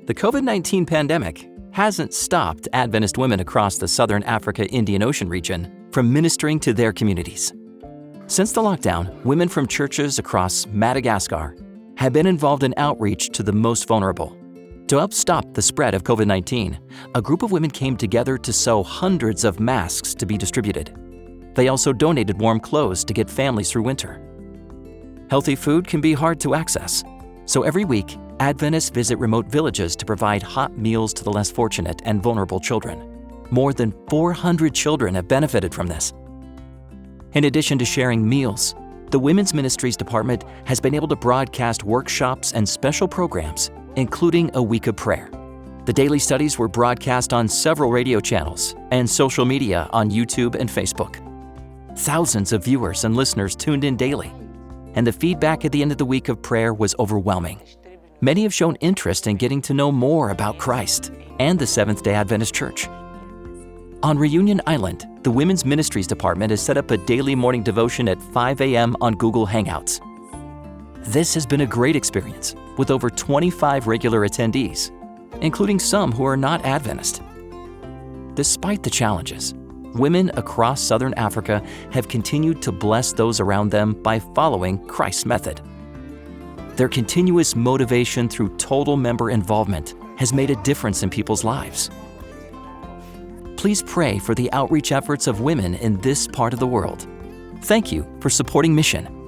The COVID-19 pandemic hasn't stopped Adventist women across the Southern Africa Indian Ocean region from ministering to their communities. Since the lockdown, women from churches across Madagascar have been involved in outreach to the most vulnerable. To help stop the spread of COVID-19, a group of women came together to sew hundreds of masks to be distributed. They also donated warm clothes to get families through winter. Healthy food can be hard to access, so every week, Adventists visit remote villages to provide hot meals to the less fortunate and vulnerable children. More than 400 children have benefited from this. In addition to sharing meals, the Women's Ministries Department has been able to broadcast workshops and special programs, including a week of prayer. The daily studies were broadcast on several radio channels and social media on YouTube and Facebook. Thousands of viewers and listeners tuned in daily, and the feedback at the end of the week of prayer was overwhelming. Many have shown interest in getting to know more about Christ and the Seventh-day Adventist Church. On Reunion Island, the Women's Ministries Department has set up a daily morning devotion at 5 a.m. on Google Hangouts. This has been a great experience, with over 25 regular attendees, including some who are not Adventist. Despite the challenges, women across Southern Africa have continued to bless those around them by following Christ's method. Their continuous motivation through total member involvement has made a difference in people's lives. Please pray for the outreach efforts of women in this part of the world. Thank you for supporting Mission.